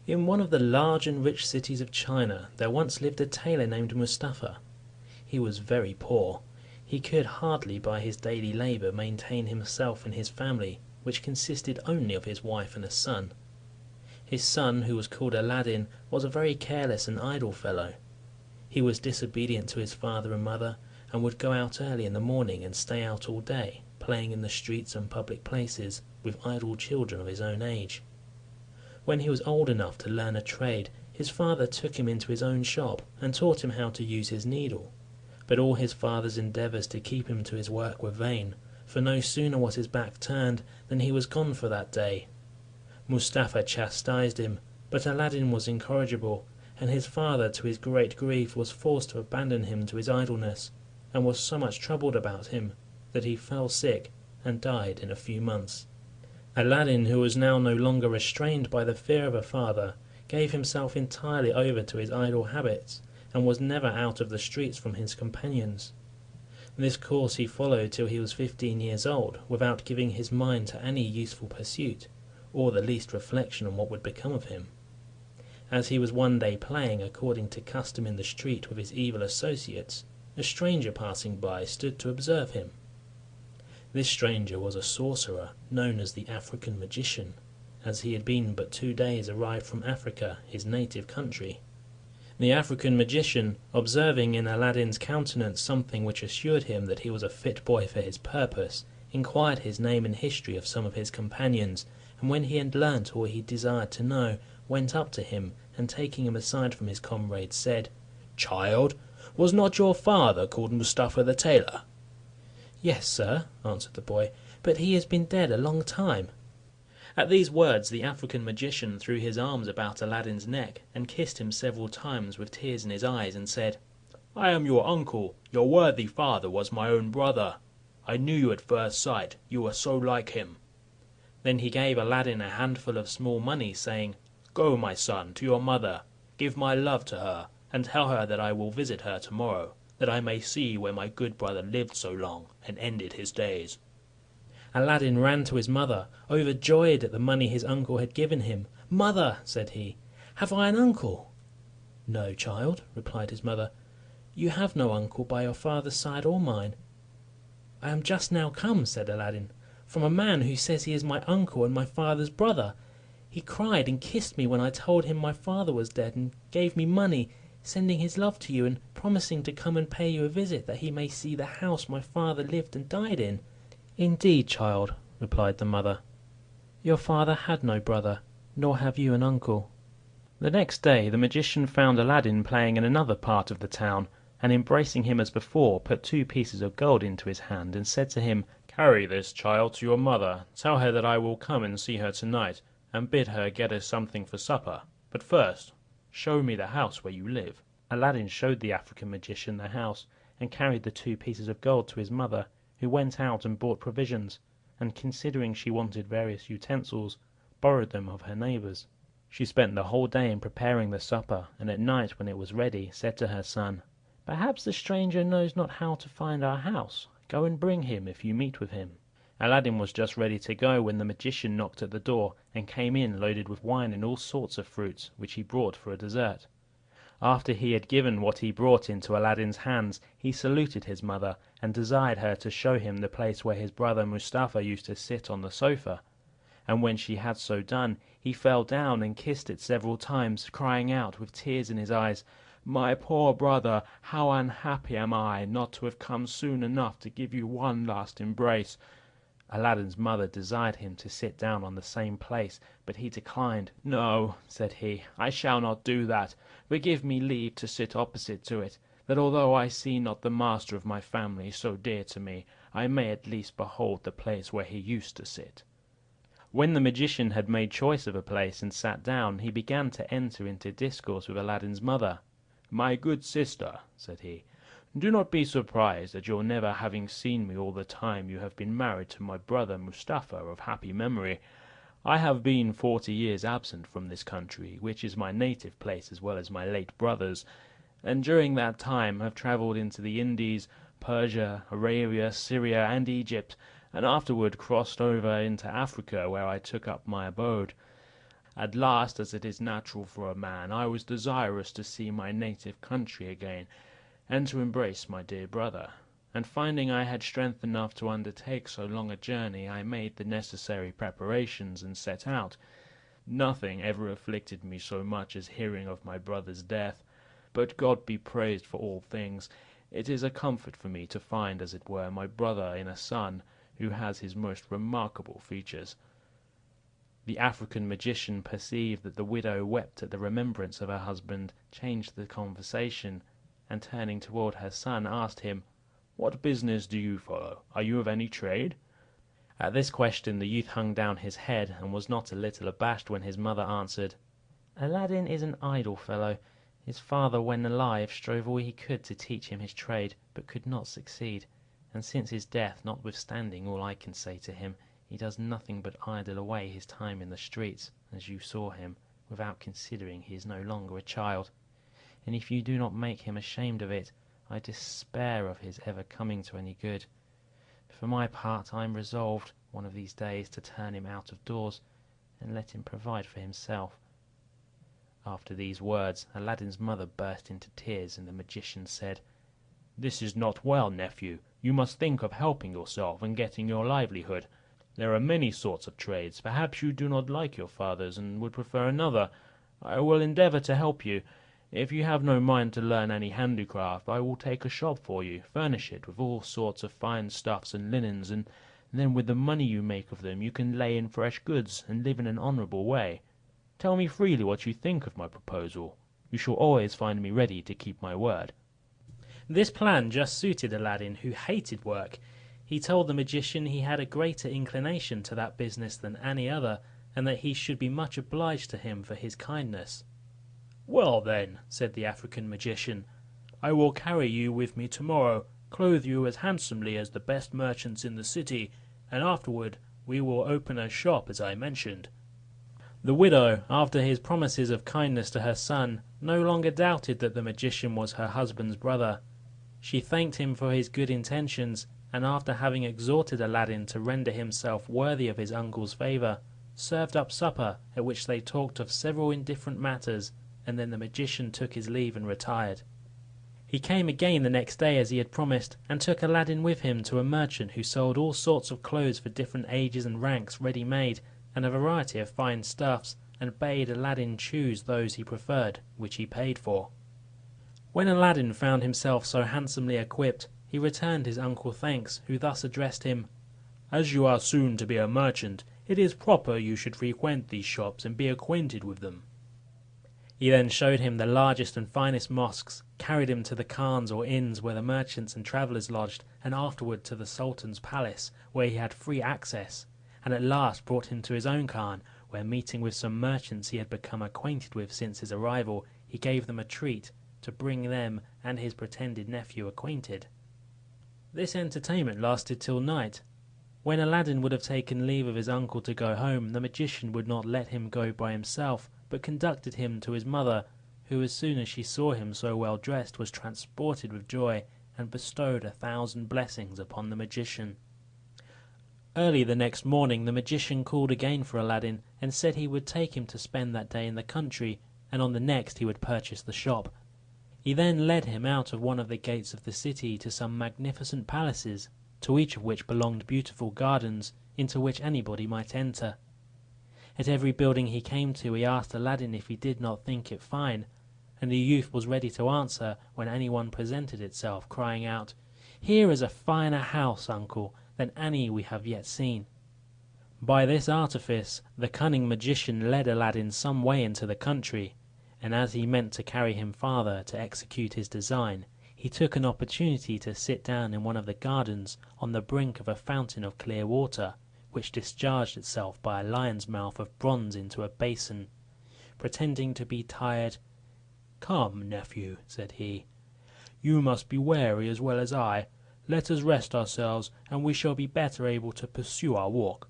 In one of the large and rich cities of China there once lived a tailor named Mustafa. He was very poor. He could hardly by his daily labour maintain himself and his family, which consisted only of his wife and a son. His son, who was called Aladdin, was a very careless and idle fellow. He was disobedient to his father and mother, and would go out early in the morning and stay out all day, playing in the streets and public places with idle children of his own age. When he was old enough to learn a trade, his father took him into his own shop and taught him how to use his needle. But all his father's endeavours to keep him to his work were vain, for no sooner was his back turned than he was gone for that day. Mustafa chastised him, but Aladdin was incorrigible, and his father, to his great grief, was forced to abandon him to his idleness, and was so much troubled about him that he fell sick and died in a few months. Aladdin, who was now no longer restrained by the fear of a father, gave himself entirely over to his idle habits, and was never out of the streets from his companions. This course he followed till he was 15 years old, without giving his mind to any useful pursuit, or the least reflection on what would become of him. As he was one day playing according to custom in the street with his evil associates, a stranger passing by stood to observe him. This stranger was a sorcerer, known as the African magician, as he had been but 2 days arrived from Africa, his native country. The African magician, observing in Aladdin's countenance something which assured him that he was a fit boy for his purpose, inquired his name and history of some of his companions, and when he had learnt all he desired to know, went up to him, and taking him aside from his comrades, said, "Child, was not your father called Mustafa the tailor?" "Yes, sir," answered the boy, "but he has been dead a long time." At these words the African magician threw his arms about Aladdin's neck, and kissed him several times with tears in his eyes, and said, "I am your uncle. Your worthy father was my own brother. I knew you at first sight, you were so like him." Then he gave Aladdin a handful of small money, saying, "Go, my son, to your mother, give my love to her, and tell her that I will visit her tomorrow, that I may see where my good brother lived so long, and ended his days." Aladdin ran to his mother, overjoyed at the money his uncle had given him. "Mother," said he, "have I an uncle?" "No, child," replied his mother, "you have no uncle by your father's side or mine." "I am just now come," said Aladdin, "from a man who says he is my uncle and my father's brother. He cried and kissed me when I told him my father was dead, and gave me money, sending his love to you, and promising to come and pay you a visit, that he may see the house my father lived and died in." "Indeed, child," replied the mother, "your father had no brother, nor have you an uncle." The next day the magician found Aladdin playing in another part of the town, and embracing him as before, put 2 pieces of gold into his hand, and said to him, "Carry this, child, to your mother. Tell her that I will come and see her tonight, and bid her get us something for supper. But first, show me the house where you live." Aladdin showed the African magician the house, and carried the 2 pieces of gold to his mother, who went out and bought provisions, and considering she wanted various utensils, borrowed them of her neighbours. She spent the whole day in preparing the supper, and at night, when it was ready, said to her son, "Perhaps the stranger knows not how to find our house. Go and bring him if you meet with him." Aladdin was just ready to go when the magician knocked at the door, and came in loaded with wine and all sorts of fruits, which he brought for a dessert. After he had given what he brought into Aladdin's hands, he saluted his mother, and desired her to show him the place where his brother Mustafa used to sit on the sofa. And when she had so done, he fell down and kissed it several times, crying out with tears in his eyes, "My poor brother, how unhappy am I not to have come soon enough to give you one last embrace." Aladdin's mother desired him to sit down on the same place, but he declined. "No," said he, "I shall not do that, but give me leave to sit opposite to it, that although I see not the master of my family so dear to me, I may at least behold the place where he used to sit." When the magician had made choice of a place and sat down, he began to enter into discourse with Aladdin's mother. "My good sister," said he, "do not be surprised at your never having seen me all the time you have been married to my brother Mustafa of happy memory. I have been 40 years absent from this country, which is my native place as well as my late brother's, and during that time have travelled into the Indies, Persia, Arabia, Syria, and Egypt, and afterward crossed over into Africa, where I took up my abode. At last, as it is natural for a man, I was desirous to see my native country again, and to embrace my dear brother. And finding I had strength enough to undertake so long a journey, I made the necessary preparations and set out. Nothing ever afflicted me so much as hearing of my brother's death, but God be praised for all things. It is a comfort for me to find, as it were, my brother in a son who has his most remarkable features. The African magician perceived that the widow wept at the remembrance of her husband, changed the conversation, and turning toward her son, asked him, "What business do you follow? Are you of any trade?" At this question the youth hung down his head, and was not a little abashed when his mother answered, "Aladdin is an idle fellow. His father, when alive, strove all he could to teach him his trade, but could not succeed, and since his death, notwithstanding all I can say to him, he does nothing but idle away his time in the streets, as you saw him, without considering he is no longer a child. And if you do not make him ashamed of it, I despair of his ever coming to any good. For my part, I am resolved, one of these days, to turn him out of doors, and let him provide for himself." After these words, Aladdin's mother burst into tears, and the magician said, "This is not well, nephew. You must think of helping yourself and getting your livelihood. There are many sorts of trades. Perhaps you do not like your father's, and would prefer another. I will endeavour to help you. If you have no mind to learn any handicraft, I will take a shop for you, furnish it with all sorts of fine stuffs and linens, and then with the money you make of them you can lay in fresh goods, and live in an honourable way. Tell me freely what you think of my proposal. You shall always find me ready to keep my word." This plan just suited Aladdin, who hated work. He told the magician he had a greater inclination to that business than any other, and that he should be much obliged to him for his kindness. "Well then," said the African magician, "I will carry you with me tomorrow, clothe you as handsomely as the best merchants in the city, and afterward we will open a shop as I mentioned." The widow, after his promises of kindness to her son, no longer doubted that the magician was her husband's brother. She thanked him for his good intentions, and after having exhorted Aladdin to render himself worthy of his uncle's favour, served up supper, at which they talked of several indifferent matters, and then the magician took his leave and retired. He came again the next day as he had promised, and took Aladdin with him to a merchant who sold all sorts of clothes for different ages and ranks ready-made, and a variety of fine stuffs, and bade Aladdin choose those he preferred, which he paid for. When Aladdin found himself so handsomely equipped, he returned his uncle thanks, who thus addressed him, "As you are soon to be a merchant, it is proper you should frequent these shops and be acquainted with them." He then showed him the largest and finest mosques, carried him to the khans or inns where the merchants and travellers lodged, and afterward to the Sultan's palace, where he had free access, and at last brought him to his own khan, where, meeting with some merchants he had become acquainted with since his arrival, he gave them a treat, to bring them and his pretended nephew acquainted. This entertainment lasted till night. When Aladdin would have taken leave of his uncle to go home, the magician would not let him go by himself, but conducted him to his mother, who, as soon as she saw him so well dressed, was transported with joy, and bestowed 1,000 blessings upon the magician. Early the next morning the magician called again for Aladdin, and said he would take him to spend that day in the country, and on the next he would purchase the shop. He then led him out of one of the gates of the city to some magnificent palaces, to each of which belonged beautiful gardens, into which anybody might enter. At every building he came to, he asked Aladdin if he did not think it fine, and the youth was ready to answer when anyone presented itself, crying out, "Here is a finer house, uncle, than any we have yet seen." By this artifice the cunning magician led Aladdin some way into the country, and as he meant to carry him farther to execute his design, he took an opportunity to sit down in one of the gardens on the brink of a fountain of clear water, which discharged itself by a lion's mouth of bronze into a basin. Pretending to be tired, "Come, nephew," said he, "you must be weary as well as I. Let us rest ourselves, and we shall be better able to pursue our walk."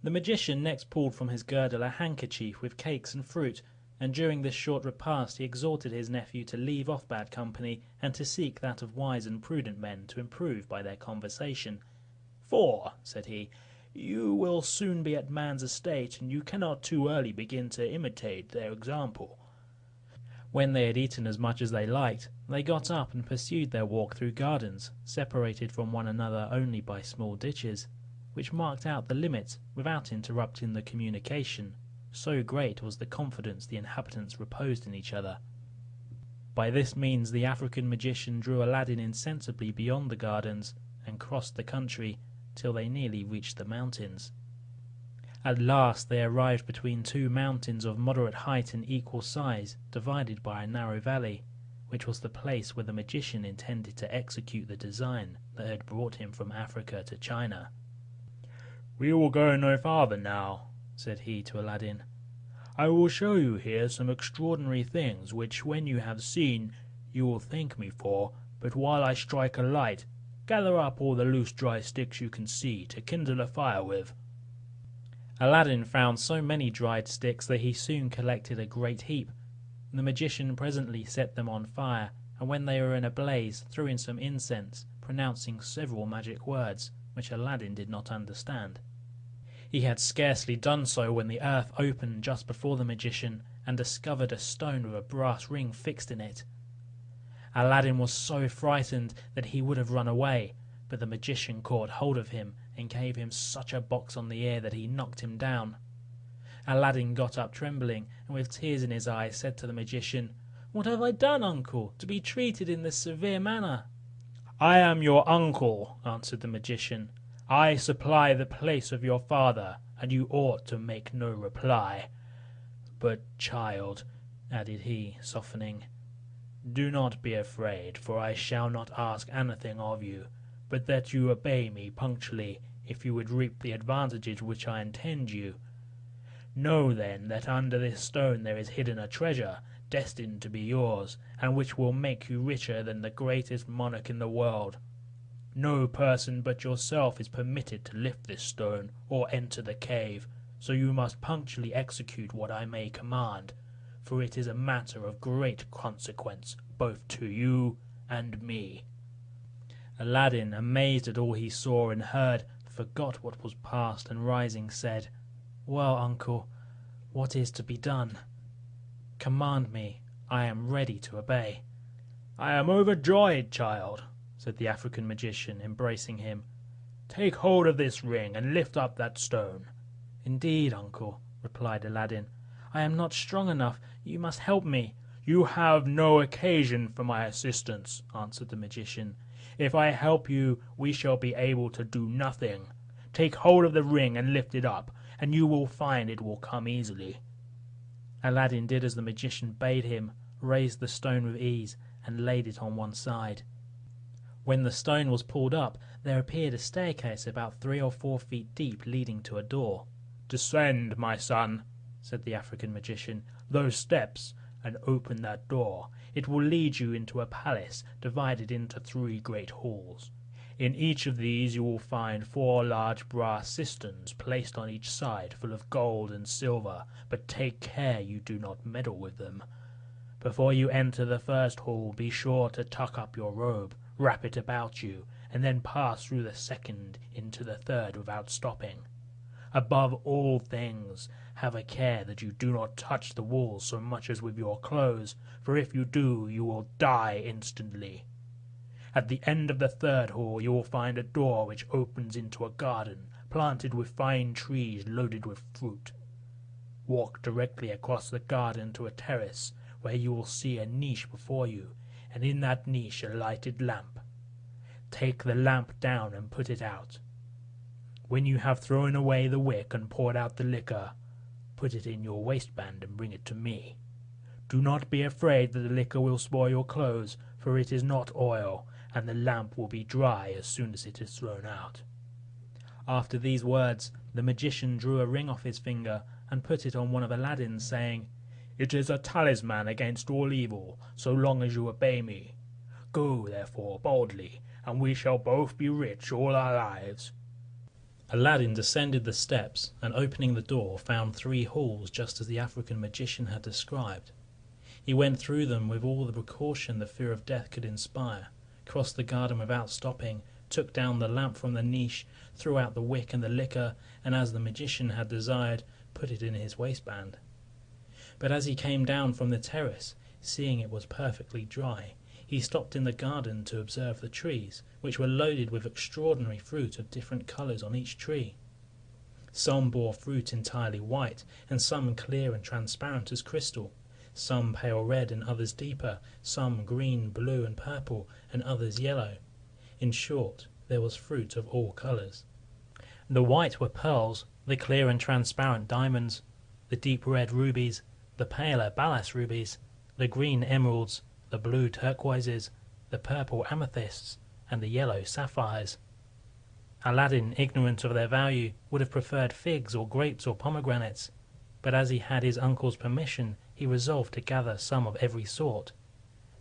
The magician next pulled from his girdle a handkerchief with cakes and fruit, and during this short repast he exhorted his nephew to leave off bad company, and to seek that of wise and prudent men, to improve by their conversation. "For," said he, You will soon be at man's estate, and you cannot too early begin to imitate their example." When they had eaten as much as they liked, they got up and pursued their walk through gardens, separated from one another only by small ditches, which marked out the limit without interrupting the communication, so great was the confidence the inhabitants reposed in each other. By this means the African magician drew Aladdin insensibly beyond the gardens, and crossed the country till they nearly reached the mountains. At last they arrived between two mountains of moderate height and equal size, divided by a narrow valley, which was the place where the magician intended to execute the design that had brought him from Africa to China. "We will go no farther now," said he to Aladdin. "I will show you here some extraordinary things, which when you have seen, you will thank me for, but while I strike a light, gather up all the loose dry sticks you can see to kindle a fire with." Aladdin found so many dried sticks that he soon collected a great heap. The magician presently set them on fire, and when they were in a blaze, threw in some incense, pronouncing several magic words, which Aladdin did not understand. He had scarcely done so when the earth opened just before the magician, and discovered a stone with a brass ring fixed in it. Aladdin was so frightened that he would have run away, but the magician caught hold of him and gave him such a box on the ear that he knocked him down. Aladdin got up trembling, and with tears in his eyes said to the magician, "What have I done, uncle, to be treated in this severe manner?" "I am your uncle," answered the magician. "I supply the place of your father, and you ought to make no reply. But, child," added he, softening, "do not be afraid, for I shall not ask anything of you, but that you obey me punctually, if you would reap the advantages which I intend you. Know then that under this stone there is hidden a treasure, destined to be yours, and which will make you richer than the greatest monarch in the world. No person but yourself is permitted to lift this stone, or enter the cave, so you must punctually execute what I may command, for it is a matter of great consequence, both to you and me." Aladdin, amazed at all he saw and heard, forgot what was past, and rising said, "Well, uncle, what is to be done? Command me, I am ready to obey." "I am overjoyed, child," said the African magician, embracing him. "Take hold of this ring and lift up that stone." "Indeed, uncle," replied Aladdin, "I am not strong enough. You must help me." "You have no occasion for my assistance," answered the magician. "If I help you, we shall be able to do nothing. Take hold of the ring and lift it up, and you will find it will come easily." Aladdin did as the magician bade him, raised the stone with ease, and laid it on one side. When the stone was pulled up, there appeared a staircase about 3 or 4 feet deep, leading to a door. "Descend, my son," said the African magician, "those steps, and open that door. It will lead you into a palace divided into 3 great halls. In each of these you will find 4 large brass cisterns placed on each side, full of gold and silver, but take care you do not meddle with them. Before you enter the first hall, be sure to tuck up your robe, wrap it about you, and then pass through the second into the third without stopping. Above all things, have a care that you do not touch the walls so much as with your clothes, for if you do, you will die instantly. At the end of the third hall you will find a door which opens into a garden, planted with fine trees loaded with fruit. Walk directly across the garden to a terrace, where you will see a niche before you, and in that niche a lighted lamp. Take the lamp down and put it out. When you have thrown away the wick and poured out the liquor, put it in your waistband and bring it to me. Do not be afraid that the liquor will spoil your clothes, for it is not oil, and the lamp will be dry as soon as it is thrown out." After these words, the magician drew a ring off his finger and put it on one of Aladdin's, saying, "It is a talisman against all evil, so long as you obey me. Go, therefore, boldly, and we shall both be rich all our lives." Aladdin descended the steps, and opening the door found 3 halls just as the African magician had described. He went through them with all the precaution the fear of death could inspire, crossed the garden without stopping, took down the lamp from the niche, threw out the wick and the liquor, and as the magician had desired, put it in his waistband. But as he came down from the terrace, seeing it was perfectly dry, he stopped in the garden to observe the trees, which were loaded with extraordinary fruit of different colours on each tree. Some bore fruit entirely white, and some clear and transparent as crystal, some pale red and others deeper, some green, blue and purple, and others yellow. In short, there was fruit of all colours. The white were pearls, the clear and transparent diamonds, the deep red rubies, the paler balas rubies, the green emeralds, the blue turquoises, the purple amethysts, and the yellow sapphires. Aladdin, ignorant of their value, would have preferred figs or grapes or pomegranates, but as he had his uncle's permission, he resolved to gather some of every sort.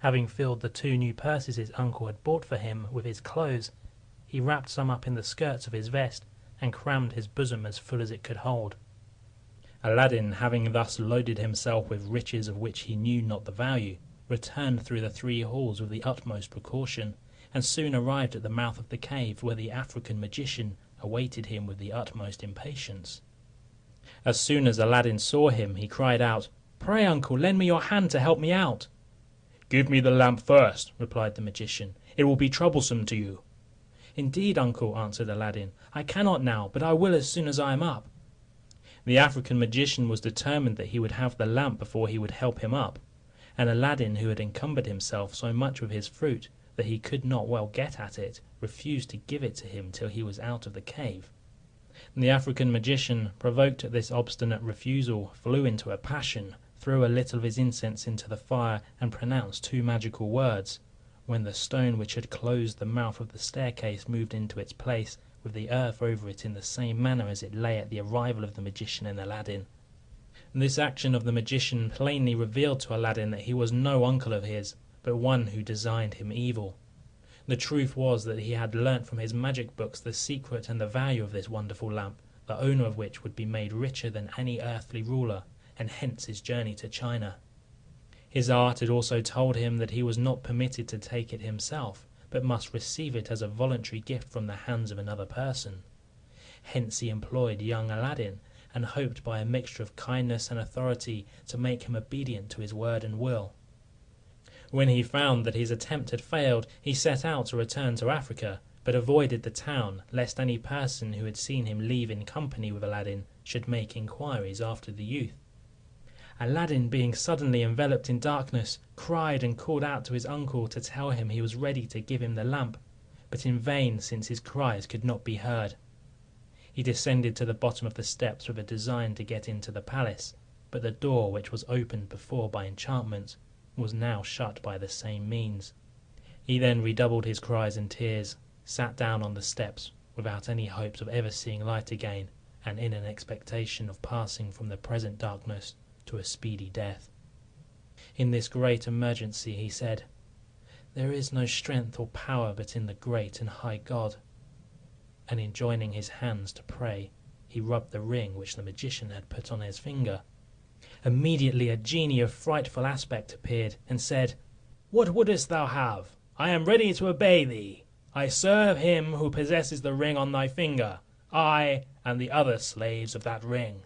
Having filled the 2 new purses his uncle had bought for him with his clothes, he wrapped some up in the skirts of his vest, and crammed his bosom as full as it could hold. Aladdin, having thus loaded himself with riches of which he knew not the value, returned through the 3 halls with the utmost precaution, and soon arrived at the mouth of the cave, where the African magician awaited him with the utmost impatience. As soon as Aladdin saw him, he cried out, "Pray, uncle, lend me your hand to help me out." "Give me the lamp first," replied the magician. "It will be troublesome to you." "Indeed, uncle," answered Aladdin, "I cannot now, but I will as soon as I am up." The African magician was determined that he would have the lamp before he would help him up, and Aladdin, who had encumbered himself so much with his fruit that he could not well get at it, refused to give it to him till he was out of the cave. The African magician, provoked at this obstinate refusal, flew into a passion, threw a little of his incense into the fire, and pronounced 2 magical words, when the stone which had closed the mouth of the staircase moved into its place, with the earth over it in the same manner as it lay at the arrival of the magician and Aladdin. This action of the magician plainly revealed to Aladdin that he was no uncle of his, but one who designed him evil. The truth was that he had learnt from his magic books the secret and the value of this wonderful lamp, the owner of which would be made richer than any earthly ruler, and hence his journey to China. His art had also told him that he was not permitted to take it himself, but must receive it as a voluntary gift from the hands of another person. Hence he employed young Aladdin, and hoped by a mixture of kindness and authority to make him obedient to his word and will. When he found that his attempt had failed, he set out to return to Africa, but avoided the town, lest any person who had seen him leave in company with Aladdin should make inquiries after the youth. Aladdin, being suddenly enveloped in darkness, cried and called out to his uncle to tell him he was ready to give him the lamp, but in vain, since his cries could not be heard. He descended to the bottom of the steps with a design to get into the palace, but the door, which was opened before by enchantment, was now shut by the same means. He then redoubled his cries and tears, sat down on the steps, without any hopes of ever seeing light again, and in an expectation of passing from the present darkness to a speedy death. In this great emergency he said, "There is no strength or power but in the great and high God." And in joining his hands to pray, he rubbed the ring which the magician had put on his finger. Immediately a genie of frightful aspect appeared, and said, "What wouldest thou have? I am ready to obey thee. I serve him who possesses the ring on thy finger, I and the other slaves of that ring."